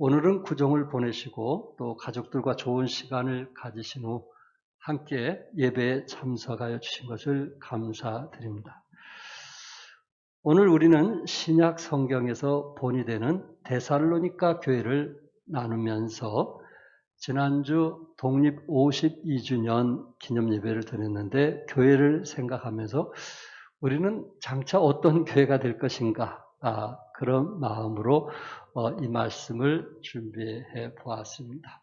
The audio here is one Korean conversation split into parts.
오늘은 구정을 보내시고 또 가족들과 좋은 시간을 가지신 후 함께 예배에 참석하여 주신 것을 감사드립니다. 오늘 우리는 신약 성경에서 본이 되는 데살로니가 교회를 나누면서 지난주 독립 52주년 기념 예배를 드렸는데 교회를 생각하면서 우리는 장차 어떤 교회가 될 것인가 그런 마음으로 이 말씀을 준비해 보았습니다.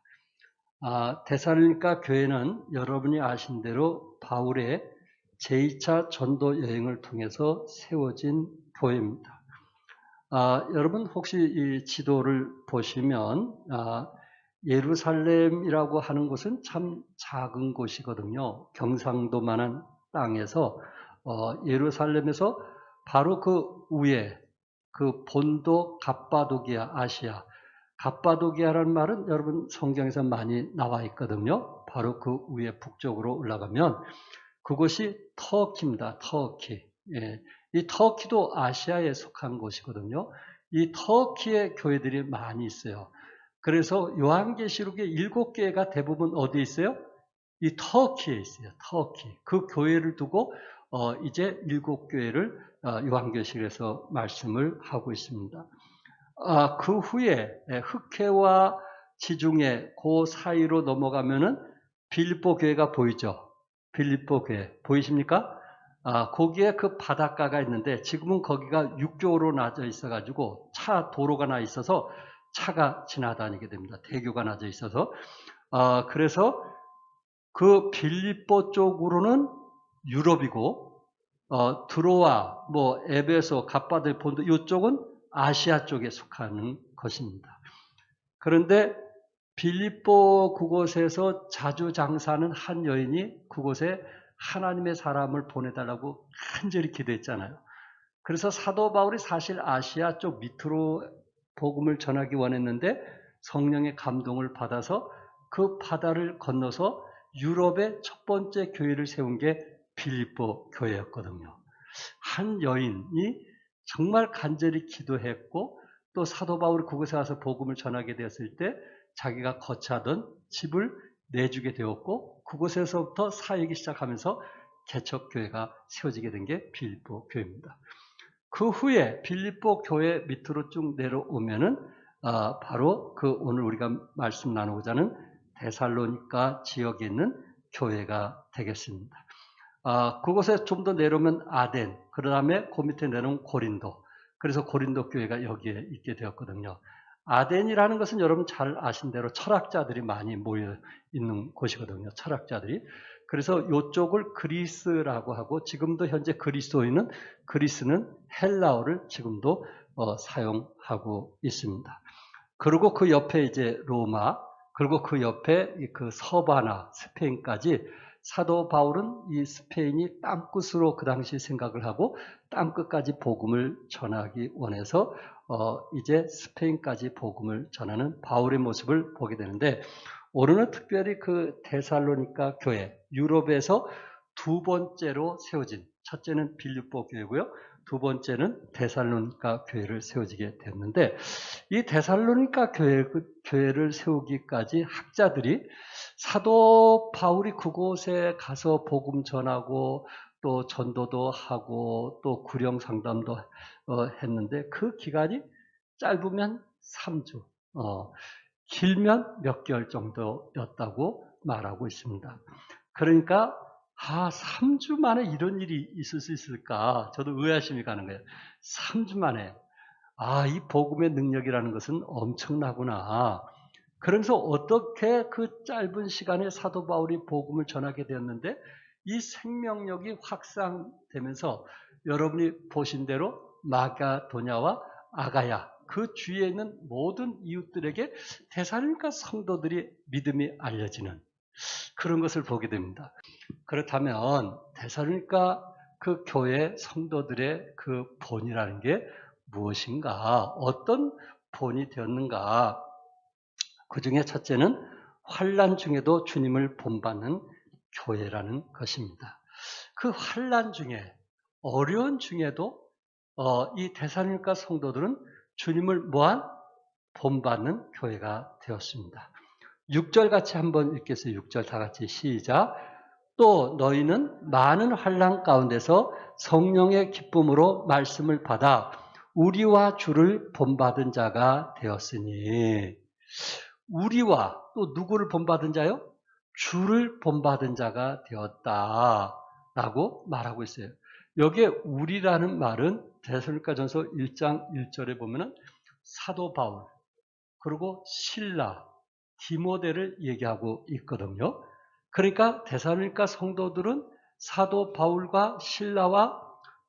데살로니가 교회는 여러분이 아신 대로 바울의 제2차 전도 여행을 통해서 세워진 교회입니다. 여러분 혹시 이 지도를 보시면 예루살렘이라고 하는 곳은 참 작은 곳이거든요. 경상도만한 땅에서 예루살렘에서 바로 그 위에 그 본도 갑바도기아 아시아 갑바도기아라는 말은 여러분 성경에서 많이 나와 있거든요. 바로 그 위에 북쪽으로 올라가면 그곳이 터키입니다. 터키. 예. 이 터키도 아시아에 속한 곳이거든요. 이 터키의 교회들이 많이 있어요. 그래서 요한계시록의 7개가 대부분 어디에 있어요? 이 터키에 있어요. 터키. 그 교회를 두고 이제 7교회를 요한계시록에서 말씀을 하고 있습니다. 그 후에 흑해와 지중해 그 사이로 넘어가면은 빌립보 교회가 보이죠. 빌립보 교회 보이십니까? 거기에 그 바닷가가 있는데 지금은 거기가 육교로 나져 있어가지고 도로가 나 있어서 차가 지나다니게 됩니다. 대교가 나져 있어서 그래서 그 빌립보 쪽으로는 유럽이고 드로아, 에베소, 갑바들 본도 이쪽은 아시아 쪽에 속하는 것입니다. 그런데 빌립보 그곳에서 자주 장사하는 한 여인이 그곳에 하나님의 사람을 보내달라고 간절히 기도했잖아요. 그래서 사도 바울이 사실 아시아 쪽 밑으로 복음을 전하기 원했는데 성령의 감동을 받아서 그 바다를 건너서 유럽의 첫 번째 교회를 세운 게 빌립보 교회였거든요. 한 여인이 정말 간절히 기도했고 또 사도 바울이 그곳에 가서 복음을 전하게 되었을 때 자기가 거처하던 집을 내주게 되었고 그곳에서부터 사역이 시작하면서 개척교회가 세워지게 된 게 빌립보 교회입니다. 그 후에 빌립보 교회 밑으로 쭉 내려오면은 바로 그 오늘 우리가 말씀 나누고자 하는 데살로니가 지역에 있는 교회가 되겠습니다. 그곳에 좀 더 내려오면 아덴, 그 다음에 그 밑에 내려오면 고린도. 그래서 고린도 교회가 여기에 있게 되었거든요. 아덴이라는 것은 여러분 잘 아신 대로 철학자들이 많이 모여 있는 곳이거든요. 철학자들이. 그래서 이쪽을 그리스라고 하고 지금도 현재 그리스는 헬라어를 지금도 사용하고 있습니다. 그리고 그 옆에 이제 로마, 그리고 그 옆에 그 서바나, 스페인까지 사도 바울은 이 스페인이 땅끝으로 그 당시 생각을 하고 땅끝까지 복음을 전하기 원해서 이제 스페인까지 복음을 전하는 바울의 모습을 보게 되는데 오늘은 특별히 그 데살로니가 교회, 유럽에서 두 번째로 세워진 첫째는 빌립보 교회고요. 두 번째는 데살로니가 교회를 세워지게 됐는데 이 데살로니가 교회를 세우기까지 학자들이 사도 바울이 그곳에 가서 복음 전하고 또 전도도 하고 또 구령 상담도 했는데 그 기간이 짧으면 3주, 길면 몇 개월 정도였다고 말하고 있습니다. 그러니까 3주 만에 이런 일이 있을 수 있을까? 저도 의아심이 가는 거예요. 3주 만에 이 복음의 능력이라는 것은 엄청나구나. 그러면서 어떻게 그 짧은 시간에 사도 바울이 복음을 전하게 되었는데 이 생명력이 확산되면서 여러분이 보신 대로 마가도냐와 아가야 그 주위에 있는 모든 이웃들에게 데살로니가 성도들이 믿음이 알려지는 그런 것을 보게 됩니다. 그렇다면 데살로니가 그 교회 성도들의 그 본이라는 게 무엇인가? 어떤 본이 되었는가? 그 중에 첫째는 환난 중에도 주님을 본받는 교회라는 것입니다. 그 환난 중에 어려운 중에도 이 데살로니가 성도들은 주님을 본받는 교회가 되었습니다. 6절 같이 한번 읽겠어요. 6절 다 같이 시작. 또 너희는 많은 환난 가운데서 성령의 기쁨으로 말씀을 받아 우리와 주를 본받은 자가 되었으니. 우리와 또 누구를 본받은 자요? 주를 본받은 자가 되었다라고 말하고 있어요. 여기에 우리라는 말은 데살로니가전서 1장 1절에 보면은 사도 바울, 그리고 실라, 디모데를 얘기하고 있거든요. 그러니까 데살로니가 성도들은 사도 바울과 실라와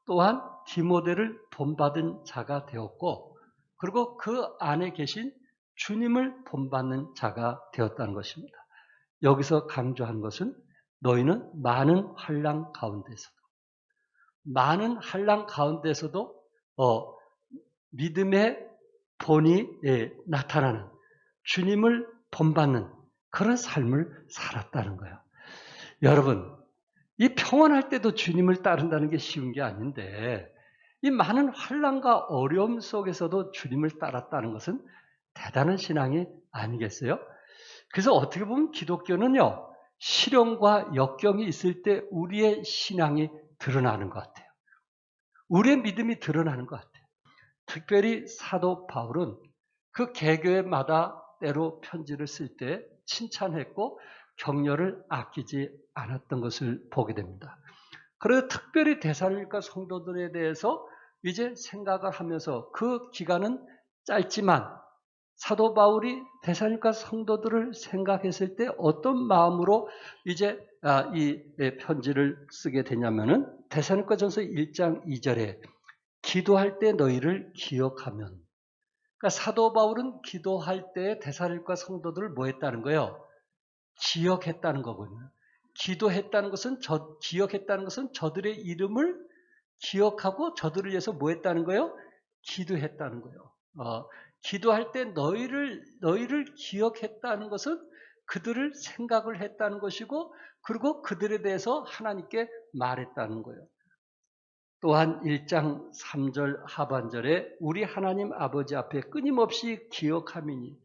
또한 디모데를 본받은 자가 되었고, 그리고 그 안에 계신 주님을 본받는 자가 되었다는 것입니다. 여기서 강조한 것은 너희는 많은 환난 가운데서도, 많은 환난 가운데서도 믿음의 본이 나타나는 주님을 본받는 그런 삶을 살았다는 거예요. 여러분, 이 평안할 때도 주님을 따른다는 게 쉬운 게 아닌데 이 많은 환난과 어려움 속에서도 주님을 따랐다는 것은 대단한 신앙이 아니겠어요? 그래서 어떻게 보면 기독교는요, 시련과 역경이 있을 때 우리의 신앙이 드러나는 것 같아요. 우리의 믿음이 드러나는 것 같아요. 특별히 사도 바울은 그 개교회마다 때로 편지를 쓸 때 칭찬했고 격려를 아끼지 않았던 것을 보게 됩니다. 그래서 특별히 데살로니가 성도들에 대해서 이제 생각을 하면서 그 기간은 짧지만 사도 바울이 데살로니가 성도들을 생각했을 때 어떤 마음으로 이제 이 편지를 쓰게 되냐면은 데살로니가전서 1장 2절에 기도할 때 너희를 기억하면, 그러니까 사도 바울은 기도할 때 데살로니가 성도들을 뭐 했다는 거예요? 기억했다는 거거든요. 기도했다는 것은 기억했다는 것은 저들의 이름을 기억하고 저들을 위해서 뭐 했다는 거예요? 기도했다는 거예요. 기도할 때 너희를 기억했다는 것은 그들을 생각을 했다는 것이고, 그리고 그들에 대해서 하나님께 말했다는 거예요. 또한 1장 3절 하반절에 우리 하나님 아버지 앞에 끊임없이 기억함이니,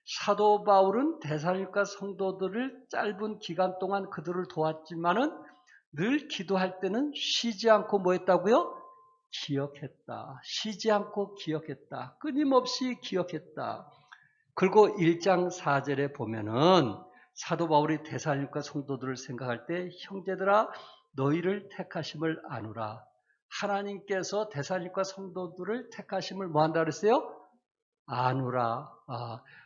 사도 바울은 데살로니가 성도들을 짧은 기간 동안 그들을 도왔지만은 늘 기도할 때는 쉬지 않고 뭐 했다고요? 기억했다. 쉬지 않고 기억했다. 끊임없이 기억했다. 그리고 1장 4절에 보면은 사도 바울이 데살로니가 성도들을 생각할 때 형제들아 너희를 택하심을 아노라. 하나님께서 데살로니가 성도들을 택하심을 뭐 한다 그랬어요? 아노라.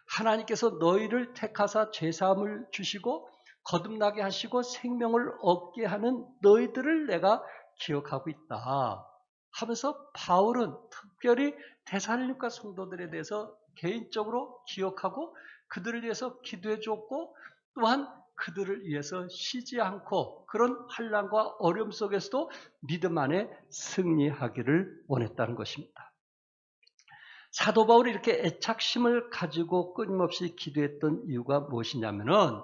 하나님께서 너희를 택하사 죄사함을 주시고 거듭나게 하시고 생명을 얻게 하는 너희들을 내가 기억하고 있다 하면서 바울은 특별히 데살로니가 성도들에 대해서 개인적으로 기억하고 그들을 위해서 기도해 줬고, 또한 그들을 위해서 쉬지 않고 그런 환난과 어려움 속에서도 믿음 안에 승리하기를 원했다는 것입니다. 사도 바울이 이렇게 애착심을 가지고 끊임없이 기도했던 이유가 무엇이냐면은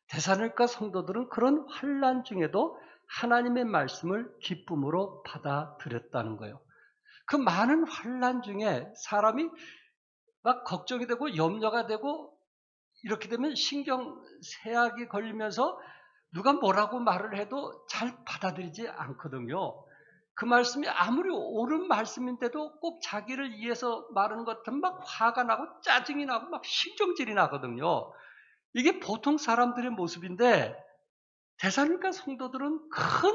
데살로니가 성도들은 그런 환난 중에도 하나님의 말씀을 기쁨으로 받아들였다는 거예요. 그 많은 환난 중에 사람이 막 걱정이 되고 염려가 되고 이렇게 되면 신경쇠약이 걸리면서 누가 뭐라고 말을 해도 잘 받아들이지 않거든요. 그 말씀이 아무리 옳은 말씀인데도 꼭 자기를 위해서 말하는 것 같으면 막 화가 나고 짜증이 나고 막 신경질이 나거든요. 이게 보통 사람들의 모습인데 데살로니가 성도들은 큰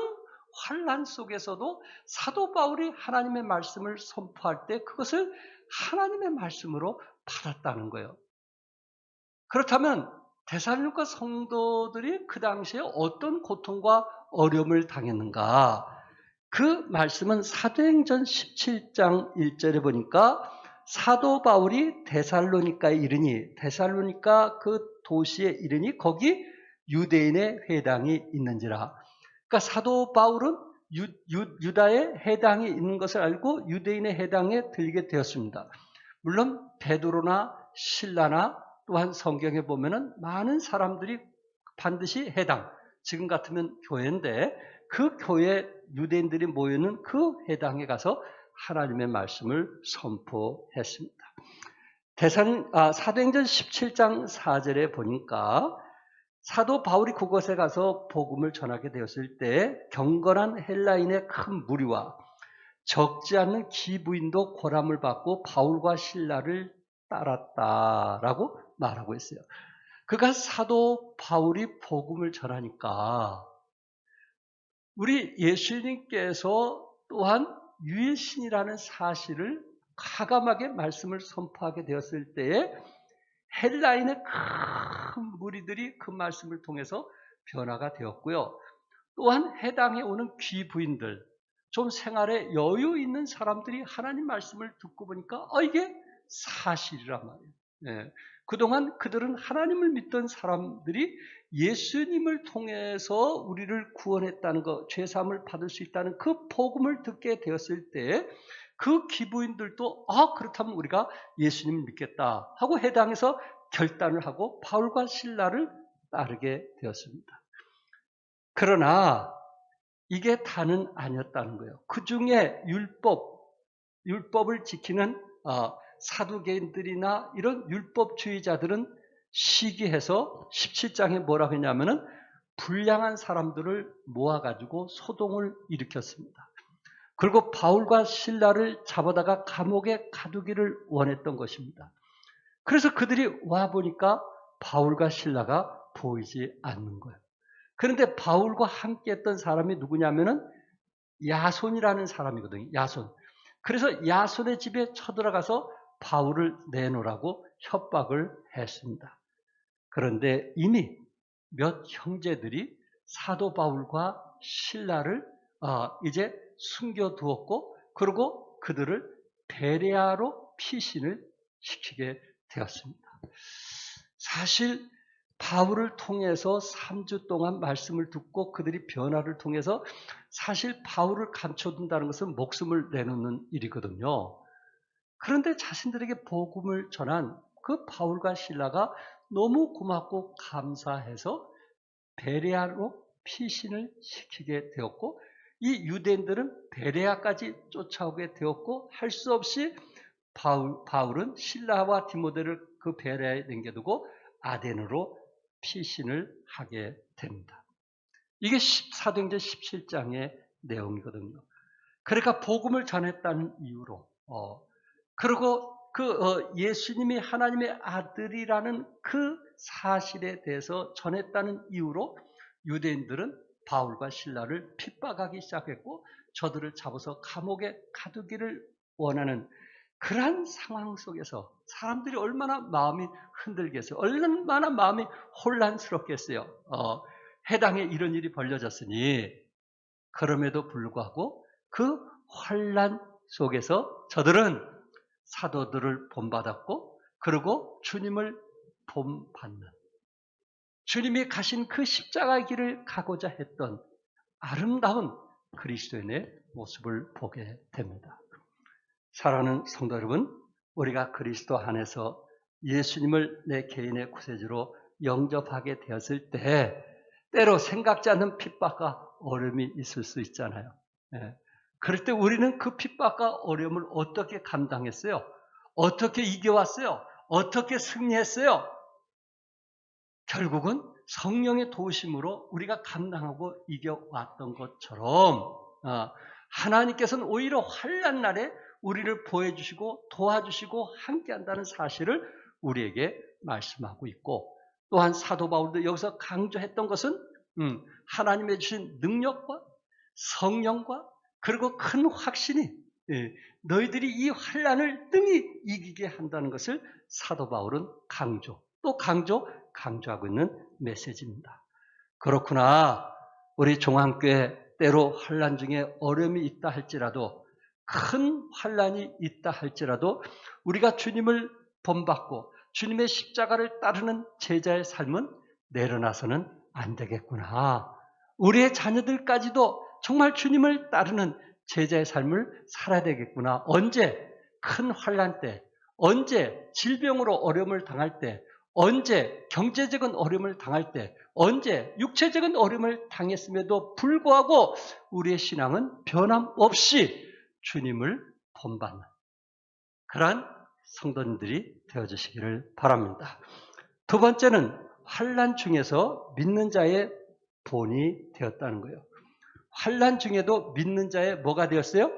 환난 속에서도 사도 바울이 하나님의 말씀을 선포할 때 그것을 하나님의 말씀으로 받았다는 거예요. 그렇다면 데살로니가 성도들이 그 당시에 어떤 고통과 어려움을 당했는가? 그 말씀은 사도행전 17장 1절에 보니까 사도 바울이 데살로니가에 이르니, 데살로니가 그 도시에 이르니 거기 유대인의 회당이 있는지라. 그러니까 사도 바울은 유다의 회당이 있는 것을 알고 유대인의 회당에 들게 되었습니다. 물론 베드로나 실라나 또한 성경에 보면은 많은 사람들이 반드시 회당, 지금 같으면 교회인데 그 교회 유대인들이 모이는 그 회당에 가서 하나님의 말씀을 선포했습니다. 사도행전 17장 4절에 보니까 사도 바울이 그곳에 가서 복음을 전하게 되었을 때 경건한 헬라인의 큰 무리와 적지 않은 기부인도 고람을 받고 바울과 신라를 따랐다라고 말하고 있어요. 그가 사도 바울이 복음을 전하니까 우리 예수님께서 또한 유일신이라는 사실을 과감하게 말씀을 선포하게 되었을 때에 헬라인의 큰 무리들이 그 말씀을 통해서 변화가 되었고요. 또한 해당에 오는 귀부인들, 좀 생활에 여유 있는 사람들이 하나님 말씀을 듣고 보니까 이게 사실이란 말이에요. 네. 그동안 그들은 하나님을 믿던 사람들이 예수님을 통해서 우리를 구원했다는 것, 죄사함을 받을 수 있다는 그 복음을 듣게 되었을 때 그 기부인들도 그렇다면 우리가 예수님을 믿겠다 하고 해당해서 결단을 하고 바울과 신라를 따르게 되었습니다. 그러나 이게 다는 아니었다는 거예요. 그 중에 율법을 지키는 사두개인들이나 이런 율법주의자들은 시기해서 17장에 뭐라고 했냐면은 불량한 사람들을 모아가지고 소동을 일으켰습니다. 그리고 바울과 신라를 잡아다가 감옥에 가두기를 원했던 것입니다. 그래서 그들이 와보니까 바울과 신라가 보이지 않는 거예요. 그런데 바울과 함께 했던 사람이 누구냐면은 야손이라는 사람이거든요. 야손. 그래서 야손의 집에 쳐들어가서 바울을 내놓으라고 협박을 했습니다. 그런데 이미 몇 형제들이 사도 바울과 신라를 이제 숨겨두었고, 그리고 그들을 베레아로 피신을 시키게 되었습니다. 사실 바울을 통해서 3주 동안 말씀을 듣고 그들이 변화를 통해서 사실 바울을 감춰둔다는 것은 목숨을 내놓는 일이거든요. 그런데 자신들에게 복음을 전한 그 바울과 신라가 너무 고맙고 감사해서 베레아로 피신을 시키게 되었고, 이 유대인들은 베레아까지 쫓아오게 되었고, 할 수 없이 바울은 신라와 디모데를 그 베레아에 남겨두고 아덴으로 피신을 하게 됩니다. 이게 사도행전 17장의 내용이거든요. 그러니까 복음을 전했다는 이유로, 그리고 예수님이 하나님의 아들이라는 그 사실에 대해서 전했다는 이유로 유대인들은 바울과 신라를 핍박하기 시작했고, 저들을 잡아서 감옥에 가두기를 원하는 그러한 상황 속에서 사람들이 얼마나 마음이 흔들겠어요. 얼마나 마음이 혼란스럽겠어요. 해당에 이런 일이 벌어졌으니, 그럼에도 불구하고 그 혼란 속에서 저들은 사도들을 본받았고, 그리고 주님을 본받는, 주님이 가신 그 십자가의 길을 가고자 했던 아름다운 그리스도인의 모습을 보게 됩니다. 사랑하는 성도 여러분, 우리가 그리스도 안에서 예수님을 내 개인의 구세주로 영접하게 되었을 때 때로 생각지 않는 핍박과 어려움이 있을 수 있잖아요. 그럴 때 우리는 그 핍박과 어려움을 어떻게 감당했어요? 어떻게 이겨왔어요? 어떻게 승리했어요? 결국은 성령의 도우심으로 우리가 감당하고 이겨왔던 것처럼 하나님께서는 오히려 환난 날에 우리를 보여주시고 도와주시고 함께한다는 사실을 우리에게 말씀하고 있고, 또한 사도 바울도 여기서 강조했던 것은 하나님의 주신 능력과 성령과 그리고 큰 확신이 너희들이 이 환난을 능히 이기게 한다는 것을 사도 바울은 강조하고 있는 메시지입니다. 그렇구나. 우리 종합교회 때로 환난 중에 어려움이 있다 할지라도, 큰 환난이 있다 할지라도 우리가 주님을 본받고 주님의 십자가를 따르는 제자의 삶은 내려놔서는 안 되겠구나. 우리의 자녀들까지도 정말 주님을 따르는 제자의 삶을 살아야 되겠구나. 언제? 큰 환난 때, 언제 질병으로 어려움을 당할 때, 언제 경제적인 어려움을 당할 때, 언제 육체적인 어려움을 당했음에도 불구하고 우리의 신앙은 변함없이 주님을 본받는 그러한 성도님들이 되어주시기를 바랍니다. 두 번째는 환난 중에서 믿는 자의 본이 되었다는 거예요. 환난 중에도 믿는 자의 뭐가 되었어요?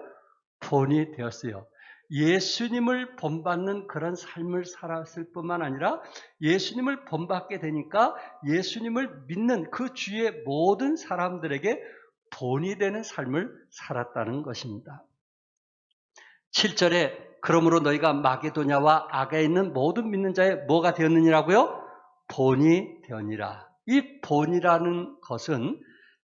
본이 되었어요. 예수님을 본받는 그런 삶을 살았을 뿐만 아니라 예수님을 본받게 되니까 예수님을 믿는 그 주위의 모든 사람들에게 본이 되는 삶을 살았다는 것입니다. 7절에 그러므로 너희가 마게도냐와 아가에 있는 모든 믿는 자의 뭐가 되었느니라고요? 본이 되었니라. 이 본이라는 것은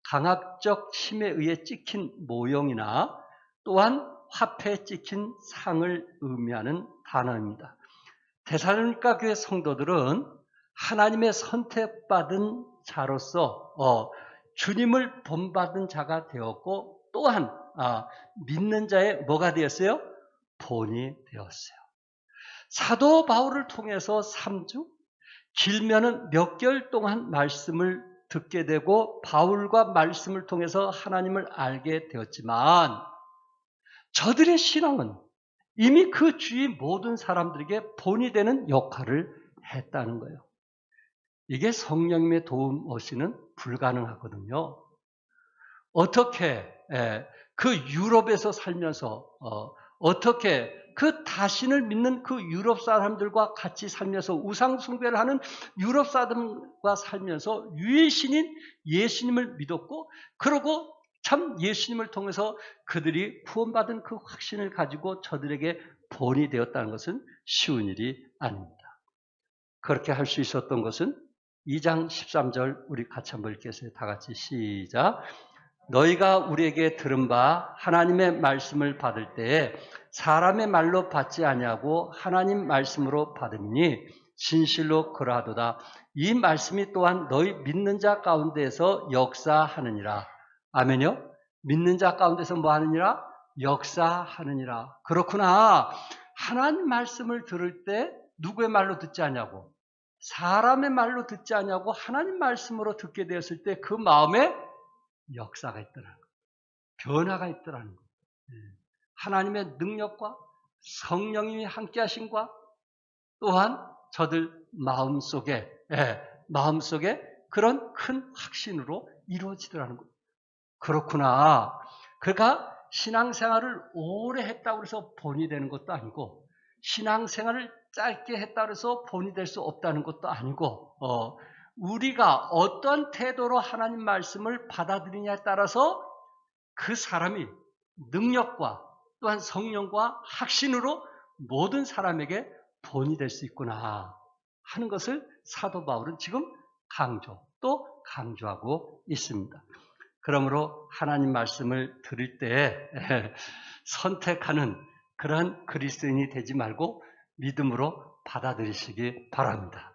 강압적 힘에 의해 찍힌 모형이나 또한 화폐에 찍힌 상을 의미하는 단어입니다. 데살로니가 교회 성도들은 하나님의 선택받은 자로서 주님을 본받은 자가 되었고 또한 믿는 자의 뭐가 되었어요? 본이 되었어요. 사도 바울을 통해서 3주, 길면은 몇 개월 동안 말씀을 듣게 되고 바울과 말씀을 통해서 하나님을 알게 되었지만 저들의 신앙은 이미 그 주위 모든 사람들에게 본이 되는 역할을 했다는 거예요. 이게 성령님의 도움 없이는 불가능하거든요. 어떻게 그 유럽에서 살면서 어떻게 그 다신을 믿는 그 유럽 사람들과 같이 살면서 우상 숭배를 하는 유럽 사람들과 살면서 유일신인 예수님을 믿었고 그러고 참 예수님을 통해서 그들이 구원받은 그 확신을 가지고 저들에게 본이 되었다는 것은 쉬운 일이 아닙니다. 그렇게 할 수 있었던 것은 2장 13절 우리 같이 한번 읽겠어요. 다 같이 시작. 너희가 우리에게 들은 바 하나님의 말씀을 받을 때에 사람의 말로 받지 아니하고 하나님 말씀으로 받으니 진실로 그러하도다. 이 말씀이 또한 너희 믿는 자 가운데에서 역사하느니라. 아멘요? 믿는 자 가운데서 뭐 하느니라? 역사하느니라. 그렇구나. 하나님 말씀을 들을 때 누구의 말로 듣지 않냐고? 사람의 말로 듣지 않냐고 하나님 말씀으로 듣게 되었을 때 그 마음에 역사가 있더라는 거예요. 변화가 있더라는 거예요. 하나님의 능력과 성령님이 함께 하심과 또한 저들 마음속에 그런 큰 확신으로 이루어지더라는 거예요. 그렇구나. 그러니까 신앙생활을 오래 했다고 해서 본이 되는 것도 아니고 신앙생활을 짧게 했다고 해서 본이 될 수 없다는 것도 아니고 우리가 어떤 태도로 하나님 말씀을 받아들이냐에 따라서 그 사람이 능력과 또한 성령과 확신으로 모든 사람에게 본이 될 수 있구나 하는 것을 사도 바울은 지금 또 강조하고 있습니다. 그러므로 하나님 말씀을 들을 때 선택하는 그러한 그리스도인이 되지 말고 믿음으로 받아들이시기 바랍니다.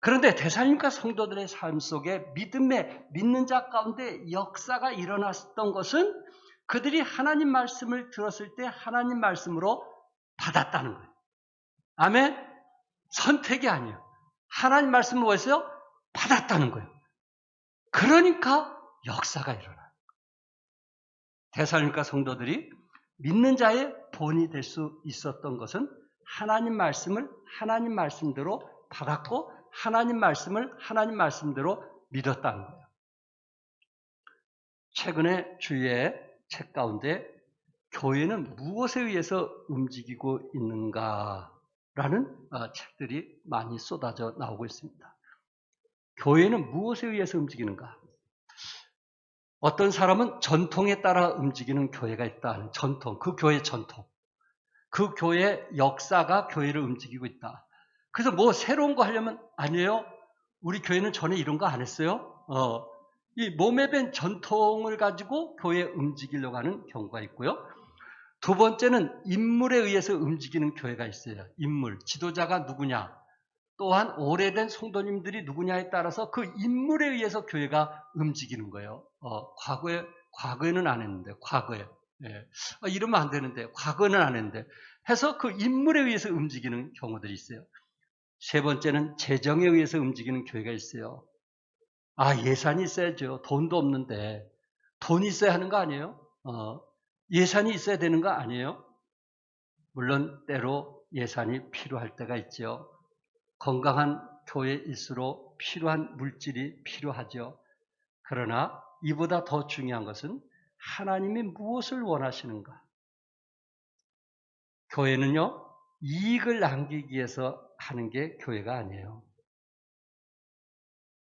그런데 데살로니가 성도들의 삶 속에 믿는 자 가운데 역사가 일어났던 것은 그들이 하나님 말씀을 들었을 때 하나님 말씀으로 받았다는 거예요. 아멘? 선택이 아니에요. 하나님 말씀을 뭐였어요? 받았다는 거예요. 그러니까 역사가 일어나요. 데살로니가 성도들이 믿는 자의 본이 될 수 있었던 것은 하나님 말씀을 하나님 말씀대로 받았고 하나님 말씀을 하나님 말씀대로 믿었다는 거예요. 최근에 주위의 책 가운데 교회는 무엇에 의해서 움직이고 있는가라는 책들이 많이 쏟아져 나오고 있습니다. 교회는 무엇에 의해서 움직이는가? 어떤 사람은 전통에 따라 움직이는 교회가 있다. 전통, 그 교회의 전통. 그 교회의 역사가 교회를 움직이고 있다. 그래서 뭐 새로운 거 하려면 아니에요. 우리 교회는 전에 이런 거 안 했어요. 이 몸에 밴 전통을 가지고 교회에 움직이려고 하는 경우가 있고요. 두 번째는 인물에 의해서 움직이는 교회가 있어요. 인물, 지도자가 누구냐. 또한 오래된 성도님들이 누구냐에 따라서 그 인물에 의해서 교회가 움직이는 거예요. 과거에는 안 했는데, 과거에. 이러면 안 되는데, 과거에는 안 했는데. 해서 그 인물에 의해서 움직이는 경우들이 있어요. 세 번째는 재정에 의해서 움직이는 교회가 있어요. 예산이 있어야죠. 돈도 없는데. 돈이 있어야 하는 거 아니에요? 예산이 있어야 되는 거 아니에요? 물론 때로 예산이 필요할 때가 있죠. 건강한 교회일수록 필요한 물질이 필요하죠. 그러나 이보다 더 중요한 것은 하나님이 무엇을 원하시는가? 교회는요, 이익을 남기기 위해서 하는 게 교회가 아니에요.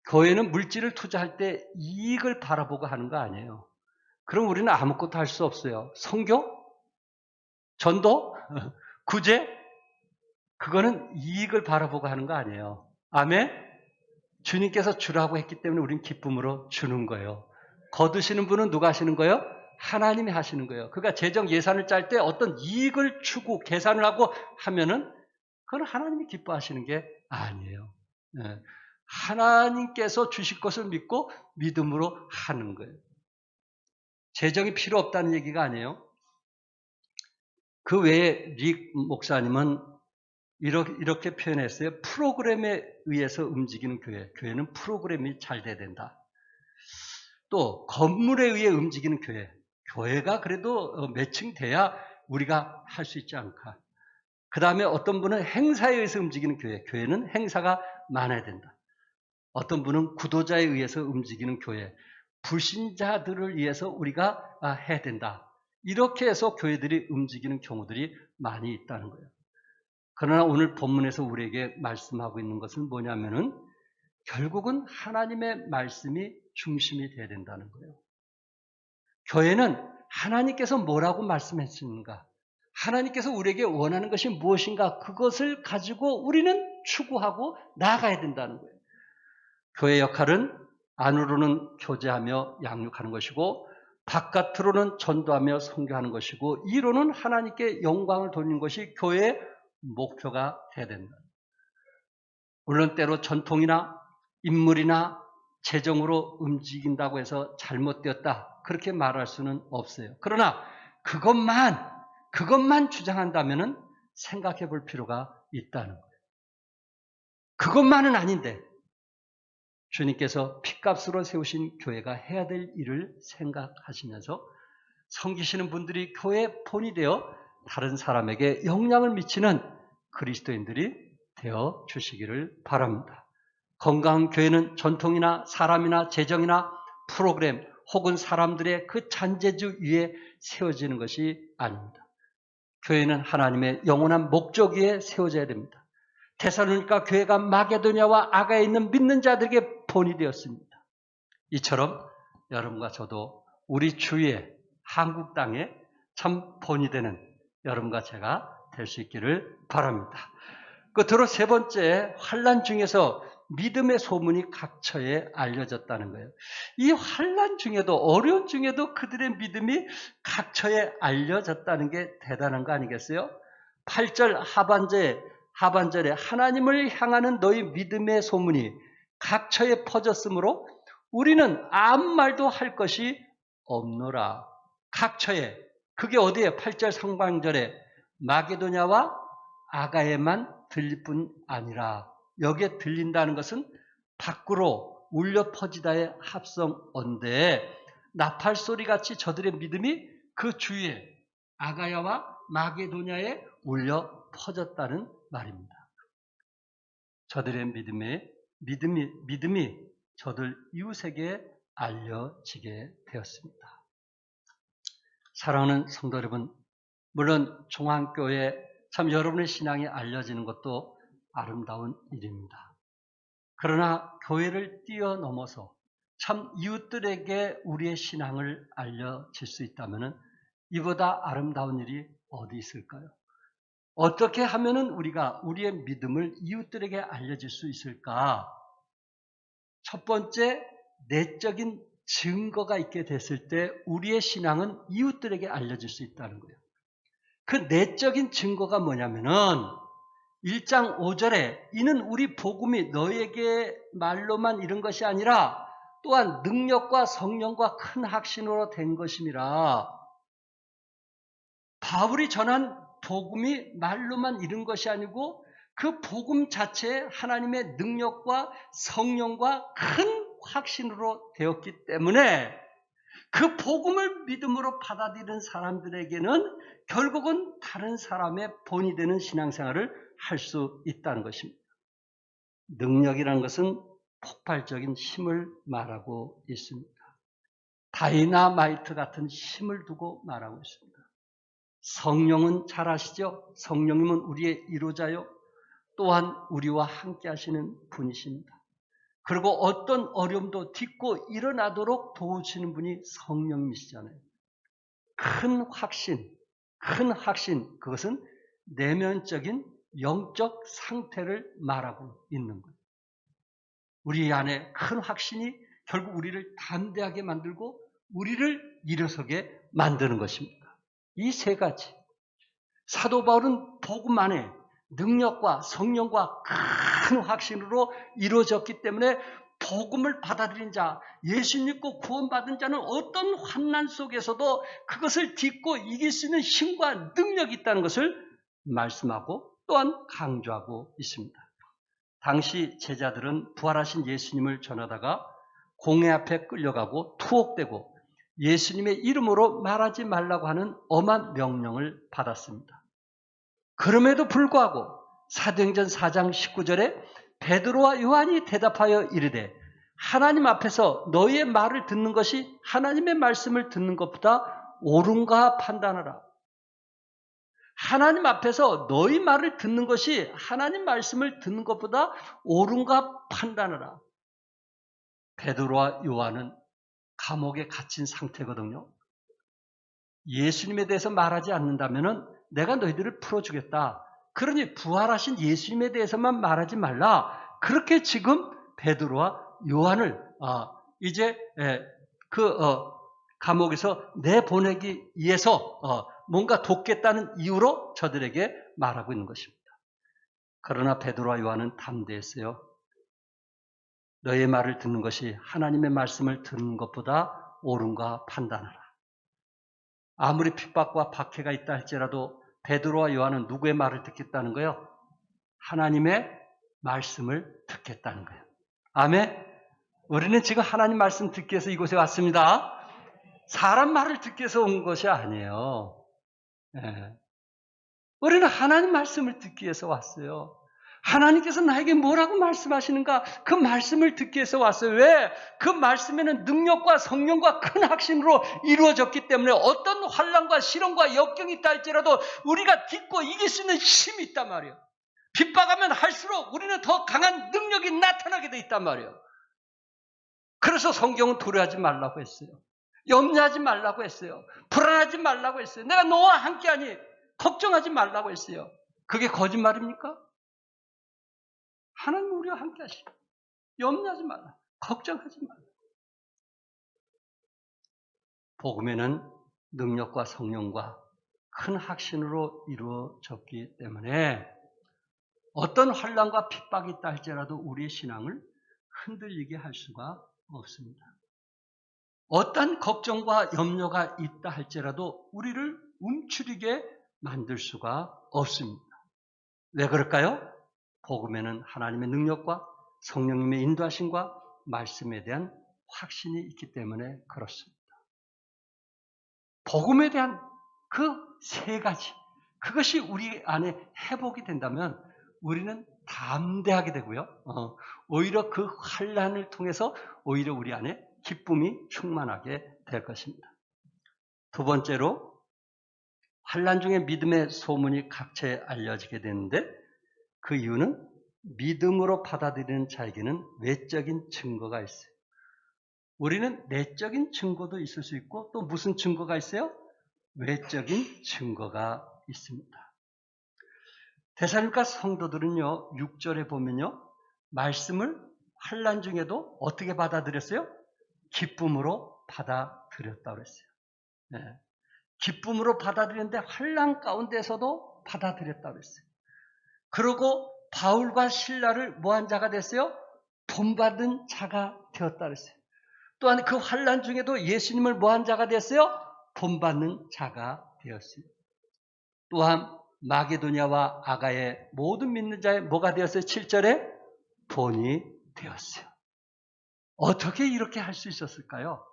교회는 물질을 투자할 때 이익을 바라보고 하는 거 아니에요. 그럼 우리는 아무것도 할 수 없어요. 선교? 전도? 구제? 그거는 이익을 바라보고 하는 거 아니에요. 아멘? 주님께서 주라고 했기 때문에 우리는 기쁨으로 주는 거예요. 거두시는 분은 누가 하시는 거예요? 하나님이 하시는 거예요. 그러니까 재정 예산을 짤 때 어떤 이익을 추구, 계산을 하고 하면은 그건 하나님이 기뻐하시는 게 아니에요. 네. 하나님께서 주실 것을 믿고 믿음으로 하는 거예요. 재정이 필요 없다는 얘기가 아니에요. 그 외에 릭 목사님은 이렇게 표현했어요. 프로그램에 의해서 움직이는 교회. 교회는 프로그램이 잘 돼야 된다. 또 건물에 의해 움직이는 교회. 교회가 그래도 몇 층 돼야 우리가 할 수 있지 않을까. 그 다음에 어떤 분은 행사에 의해서 움직이는 교회. 교회는 행사가 많아야 된다. 어떤 분은 구도자에 의해서 움직이는 교회. 불신자들을 위해서 우리가 해야 된다. 이렇게 해서 교회들이 움직이는 경우들이 많이 있다는 거예요. 그러나 오늘 본문에서 우리에게 말씀하고 있는 것은 뭐냐면은 결국은 하나님의 말씀이 중심이 돼야 된다는 거예요. 교회는 하나님께서 뭐라고 말씀했습니까? 하나님께서 우리에게 원하는 것이 무엇인가? 그것을 가지고 우리는 추구하고 나아가야 된다는 거예요. 교회 역할은 안으로는 교제하며 양육하는 것이고 바깥으로는 전도하며 선교하는 것이고 이로는 하나님께 영광을 돌리는 것이 교회의 목표가 돼야 된다. 물론 때로 전통이나 인물이나 재정으로 움직인다고 해서 잘못되었다. 그렇게 말할 수는 없어요. 그러나 그것만 주장한다면 생각해 볼 필요가 있다는 거예요. 그것만은 아닌데 주님께서 핏값으로 세우신 교회가 해야 될 일을 생각하시면서 섬기시는 분들이 교회의 본이 되어 다른 사람에게 영향을 미치는 그리스도인들이 되어 주시기를 바랍니다. 건강한 교회는 전통이나 사람이나 재정이나 프로그램 혹은 사람들의 그 잔재주 위에 세워지는 것이 아닙니다. 교회는 하나님의 영원한 목적 위에 세워져야 됩니다. 데살로니가 교회가 마게도냐와 아가에 있는 믿는 자들에게 본이 되었습니다. 이처럼 여러분과 저도 우리 주위에 한국 땅에 참 본이 되는 여러분과 제가 될 수 있기를 바랍니다. 끝으로 세 번째, 환난 중에서 믿음의 소문이 각처에 알려졌다는 거예요. 이 환난 중에도 어려운 중에도 그들의 믿음이 각처에 알려졌다는 게 대단한 거 아니겠어요? 8절 하반절에 하나님을 향하는 너희 믿음의 소문이 각처에 퍼졌으므로 우리는 아무 말도 할 것이 없노라. 각처에. 그게 어디에? 8절 상반절에 마게도냐와 아가에만 들릴 뿐 아니라 여기에 들린다는 것은 밖으로 울려 퍼지다의 합성어인데 나팔소리같이 저들의 믿음이 그 주위에 아가야와 마게도냐에 울려 퍼졌다는 말입니다. 저들의 믿음이 저들 이웃에게 알려지게 되었습니다. 사랑하는 성도 여러분, 물론 종안교회 참 여러분의 신앙이 알려지는 것도 아름다운 일입니다. 그러나 교회를 뛰어넘어서 참 이웃들에게 우리의 신앙을 알려질 수 있다면 이보다 아름다운 일이 어디 있을까요? 어떻게 하면은 우리가 우리의 믿음을 이웃들에게 알려질 수 있을까? 첫 번째, 내적인 증거가 있게 됐을 때 우리의 신앙은 이웃들에게 알려질 수 있다는 거예요. 그 내적인 증거가 뭐냐면은 1장 5절에 이는 우리 복음이 너에게 말로만 이른 것이 아니라 또한 능력과 성령과 큰 확신으로 된 것임이라. 바울이 전한 복음이 말로만 이른 것이 아니고 그 복음 자체에 하나님의 능력과 성령과 큰 확신으로 되었기 때문에 그 복음을 믿음으로 받아들이는 사람들에게는 결국은 다른 사람의 본이 되는 신앙생활을 할 수 있다는 것입니다. 능력이라는 것은 폭발적인 힘을 말하고 있습니다. 다이나마이트 같은 힘을 두고 말하고 있습니다. 성령은 잘 아시죠? 성령님은 우리의 이루자요. 또한 우리와 함께 하시는 분이십니다. 그리고 어떤 어려움도 딛고 일어나도록 도우시는 분이 성령님이시잖아요. 큰 확신, 그것은 내면적인 영적 상태를 말하고 있는 거예요. 우리 안에 큰 확신이 결국 우리를 담대하게 만들고 우리를 일어서게 만드는 것입니다. 이 세 가지. 사도 바울은 복음 안에 능력과 성령과 큰 확신으로 이루어졌기 때문에 복음을 받아들인 자, 예수 믿고 구원받은 자는 어떤 환난 속에서도 그것을 딛고 이길 수 있는 힘과 능력이 있다는 것을 말씀하고 또한 강조하고 있습니다. 당시 제자들은 부활하신 예수님을 전하다가 공회 앞에 끌려가고 투옥되고 예수님의 이름으로 말하지 말라고 하는 엄한 명령을 받았습니다. 그럼에도 불구하고 사도행전 4장 19절에 베드로와 요한이 대답하여 이르되 하나님 앞에서 너희의 말을 듣는 것이 하나님의 말씀을 듣는 것보다 옳은가 판단하라. 하나님 앞에서 너희 말을 듣는 것이 하나님 말씀을 듣는 것보다 옳은가 판단하라. 베드로와 요한은 감옥에 갇힌 상태거든요. 예수님에 대해서 말하지 않는다면 내가 너희들을 풀어주겠다. 그러니 부활하신 예수님에 대해서만 말하지 말라. 그렇게 지금 베드로와 요한을 이제 감옥에서 내보내기 위해서 뭔가 돕겠다는 이유로 저들에게 말하고 있는 것입니다. 그러나 베드로와 요한은 담대했어요. 너의 말을 듣는 것이 하나님의 말씀을 듣는 것보다 옳은가 판단하라. 아무리 핍박과 박해가 있다 할지라도 베드로와 요한은 누구의 말을 듣겠다는 거예요? 하나님의 말씀을 듣겠다는 거예요. 아멘. 우리는 지금 하나님 말씀 듣기 위해서 이곳에 왔습니다. 사람 말을 듣기 위해서 온 것이 아니에요. 네. 우리는 하나님 말씀을 듣기 위해서 왔어요. 하나님께서 나에게 뭐라고 말씀하시는가? 그 말씀을 듣기 위해서 왔어요. 왜? 그 말씀에는 능력과 성령과 큰 확신으로 이루어졌기 때문에 어떤 환난과 시련과 역경이 있다 할지라도 우리가 딛고 이길 수 있는 힘이 있단 말이에요. 빗박하면 할수록 우리는 더 강한 능력이 나타나게 돼 있단 말이에요. 그래서 성경은 두려워하지 말라고 했어요. 염려하지 말라고 했어요. 불안하지 말라고 했어요. 내가 너와 함께하니 걱정하지 말라고 했어요. 그게 거짓말입니까? 하나님 우리와 함께 하시고 염려하지 말라. 걱정하지 말라. 복음에는 능력과 성령과 큰 확신으로 이루어졌기 때문에 어떤 환난과 핍박이 있다 할지라도 우리의 신앙을 흔들리게 할 수가 없습니다. 어떤 걱정과 염려가 있다 할지라도 우리를 움츠리게 만들 수가 없습니다. 왜 그럴까요? 복음에는 하나님의 능력과 성령님의 인도하심과 말씀에 대한 확신이 있기 때문에 그렇습니다. 복음에 대한 그 세 가지, 그것이 우리 안에 회복이 된다면 우리는 담대하게 되고요. 오히려 그 환난을 통해서 오히려 우리 안에 기쁨이 충만하게 될 것입니다. 두 번째로 환난 중에 믿음의 소문이 각처에 알려지게 되는데 그 이유는 믿음으로 받아들이는 자에게는 외적인 증거가 있어요. 우리는 내적인 증거도 있을 수 있고 또 무슨 증거가 있어요? 외적인 증거가 있습니다. 데살로니가 성도들은요, 6절에 보면요, 말씀을 환난 중에도 어떻게 받아들였어요? 기쁨으로 받아들였다고 그랬어요. 네. 기쁨으로 받아들였는데 환난 가운데서도 받아들였다고 그랬어요. 그리고 바울과 실라를 뭐한 자가 됐어요? 본받은 자가 되었다 그랬어요. 또한 그 환난 중에도 예수님을 뭐한 자가 됐어요? 본받는 자가 되었어요. 또한 마게도냐와 아가의 모든 믿는 자의 뭐가 되었어요? 7절에 본이 되었어요. 어떻게 이렇게 할 수 있었을까요?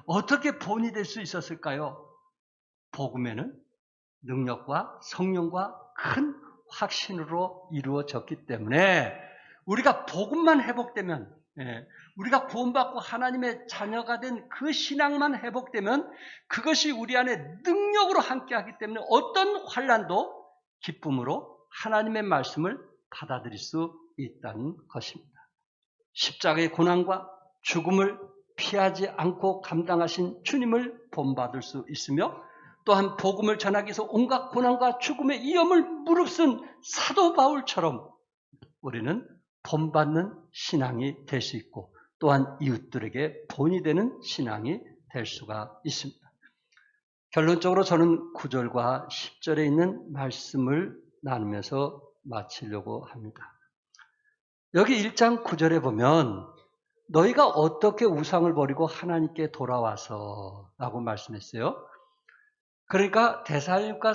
어떻게 본이 될 수 있었을까요? 복음에는 능력과 성령과 큰 확신으로 이루어졌기 때문에 우리가 복음만 회복되면, 우리가 구원받고 하나님의 자녀가 된 그 신앙만 회복되면 그것이 우리 안에 능력으로 함께하기 때문에 어떤 환난도 기쁨으로 하나님의 말씀을 받아들일 수 있다는 것입니다. 십자가의 고난과 죽음을 피하지 않고 감당하신 주님을 본받을 수 있으며 또한 복음을 전하기 위해서 온갖 고난과 죽음의 위험을 무릅쓴 사도 바울처럼 우리는 본받는 신앙이 될 수 있고 또한 이웃들에게 본이 되는 신앙이 될 수가 있습니다. 결론적으로 저는 9절과 10절에 있는 말씀을 나누면서 마치려고 합니다. 여기 1장 9절에 보면 너희가 어떻게 우상을 버리고 하나님께 돌아와서 라고 말씀했어요. 그러니까 데살로니가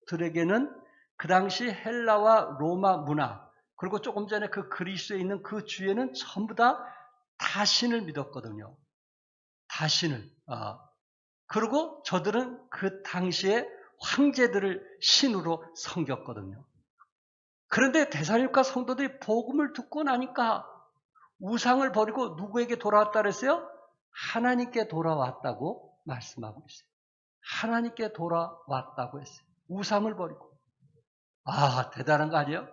성도들에게는 그 당시 헬라와 로마 문화 그리고 조금 전에 그 그리스에 있는 그 주에는 전부 다 다신을 믿었거든요. 다신을. 그리고 저들은 그 당시에 황제들을 신으로 섬겼거든요. 그런데 데살로니가 성도들이 복음을 듣고 나니까 우상을 버리고 누구에게 돌아왔다 그랬어요? 하나님께 돌아왔다고 말씀하고 있어요. 하나님께 돌아왔다고 했어요. 우상을 버리고. 대단한 거 아니에요?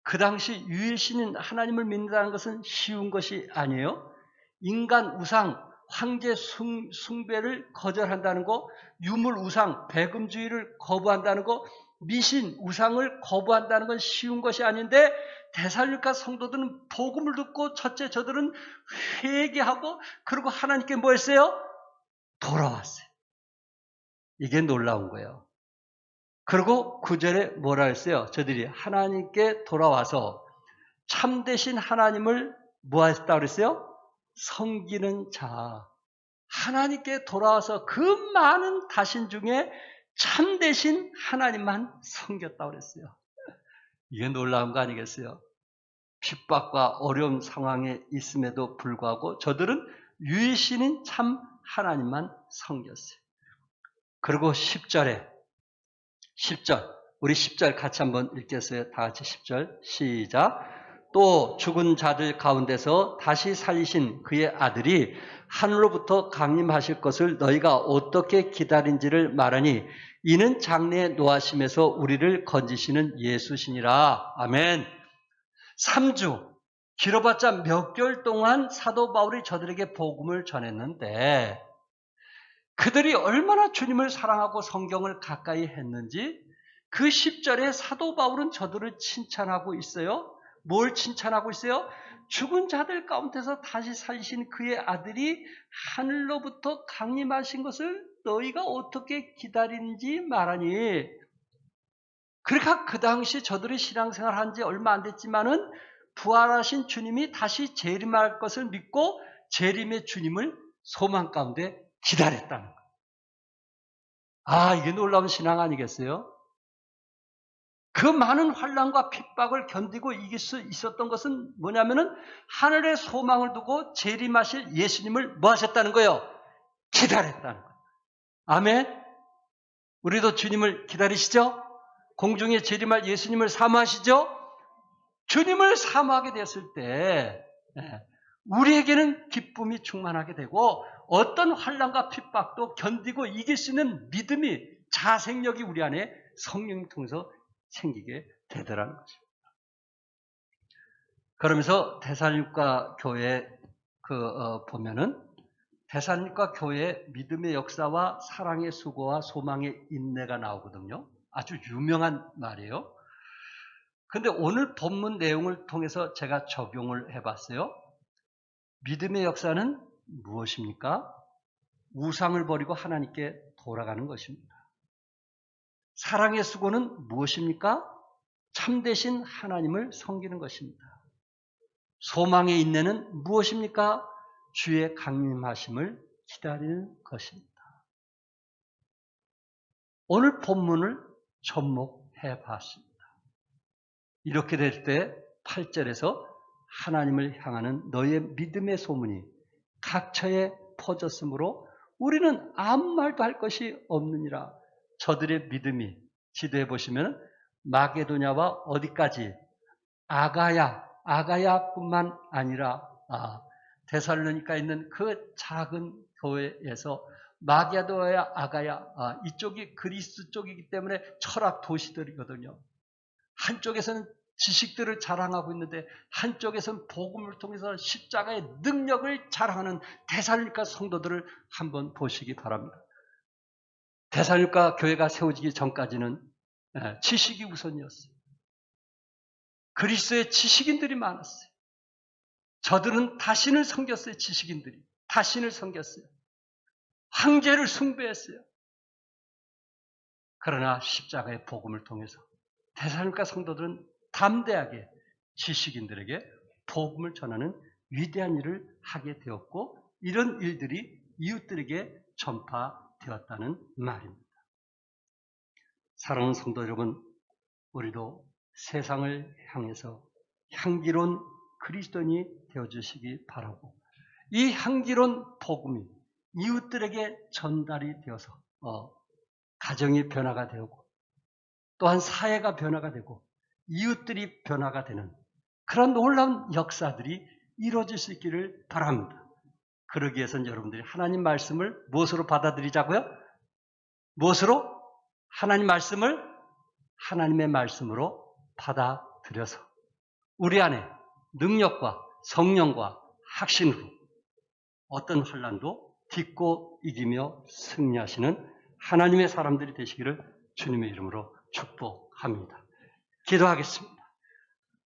그 당시 유일신인 하나님을 믿는다는 것은 쉬운 것이 아니에요. 인간 우상, 황제 숭배를 거절한다는 거, 유물 우상, 배금주의를 거부한다는 거, 미신 우상을 거부한다는 건 쉬운 것이 아닌데 데살로니가 성도들은 복음을 듣고 첫째 저들은 회개하고 그리고 하나님께 뭐 했어요? 돌아왔어요. 이게 놀라운 거예요. 그리고 9절에 뭐라 했어요? 저들이 하나님께 돌아와서 참되신 하나님을 뭐 했다 그랬어요? 섬기는 자. 하나님께 돌아와서 그 많은 다신 중에 참되신 하나님만 섬겼다고 그랬어요. 이게 놀라운 거 아니겠어요? 핍박과 어려운 상황에 있음에도 불구하고 저들은 유일신인 참 하나님만 섬겼어요. 그리고 10절 우리 10절 같이 한번 읽겠어요. 다 같이 10절 시작. 또 죽은 자들 가운데서 다시 살리신 그의 아들이 하늘로부터 강림하실 것을 너희가 어떻게 기다린지를 말하니 이는 장래의 노하심에서 우리를 건지시는 예수시니라. 아멘. 3주 길어봤자 몇 개월 동안 사도 바울이 저들에게 복음을 전했는데 그들이 얼마나 주님을 사랑하고 성경을 가까이 했는지 그 10절에 사도 바울은 저들을 칭찬하고 있어요. 뭘 칭찬하고 있어요? 죽은 자들 가운데서 다시 살리신 그의 아들이 하늘로부터 강림하신 것을 너희가 어떻게 기다리는지 말하니. 그러니까 그 당시 저들이 신앙생활 한 지 얼마 안 됐지만은 부활하신 주님이 다시 재림할 것을 믿고 재림의 주님을 소망 가운데 기다렸다는 거예요. 이게 놀라운 신앙 아니겠어요? 그 많은 환난과 핍박을 견디고 이길 수 있었던 것은 뭐냐면은 하늘의 소망을 두고 재림하실 예수님을 뭐 하셨다는 거예요? 기다렸다는 거예요. 아멘. 우리도 주님을 기다리시죠? 공중에 재림할 예수님을 사모하시죠? 주님을 사모하게 됐을 때 우리에게는 기쁨이 충만하게 되고 어떤 환난과 핍박도 견디고 이길 수 있는 믿음이 자생력이 우리 안에 성령을 통해서 생기게 되더라는 것입니다. 그러면서 데살로니가 교회 보면은 데살로니가 교회의 믿음의 역사와 사랑의 수고와 소망의 인내가 나오거든요. 아주 유명한 말이에요. 근데 오늘 본문 내용을 통해서 제가 적용을 해봤어요. 믿음의 역사는 무엇입니까? 우상을 버리고 하나님께 돌아가는 것입니다. 사랑의 수고는 무엇입니까? 참되신 하나님을 섬기는 것입니다. 소망의 인내는 무엇입니까? 주의 강림하심을 기다리는 것입니다. 오늘 본문을 접목해 봤습니다. 이렇게 될 때 8절에서 하나님을 향하는 너의 믿음의 소문이 각처에 퍼졌으므로 우리는 아무 말도 할 것이 없느니라. 저들의 믿음이 지도해 보시면 마게도냐와 어디까지? 아가야뿐만 아니라 데살로니가에 있는 그 작은 교회에서 마게도냐, 아가야, 이쪽이 그리스 쪽이기 때문에 철학 도시들이거든요. 한쪽에서는 지식들을 자랑하고 있는데 한쪽에서는 복음을 통해서 십자가의 능력을 자랑하는 데살로니가 성도들을 한번 보시기 바랍니다. 데살로니가 교회가 세워지기 전까지는 지식이 우선이었어요. 그리스도에 지식인들이 많았어요. 저들은 다신을 섬겼어요. 지식인들이. 다신을 섬겼어요. 황제를 숭배했어요. 그러나 십자가의 복음을 통해서 데살로니가 성도들은 담대하게 지식인들에게 복음을 전하는 위대한 일을 하게 되었고 이런 일들이 이웃들에게 전파되었다는 말입니다. 사랑하는 성도 여러분, 우리도 세상을 향해서 향기로운 그리스도인이 되어주시기 바라고 이 향기로운 복음이 이웃들에게 전달이 되어서 가정이 변화가 되고 또한 사회가 변화가 되고 이웃들이 변화가 되는 그런 놀라운 역사들이 이루어질 수 있기를 바랍니다. 그러기 위해서는 여러분들이 하나님 말씀을 무엇으로 받아들이자고요? 무엇으로? 하나님 말씀을 하나님의 말씀으로 받아들여서 우리 안에 능력과 성령과 확신으로 어떤 환난도 딛고 이기며 승리하시는 하나님의 사람들이 되시기를 주님의 이름으로 축복합니다. 기도하겠습니다.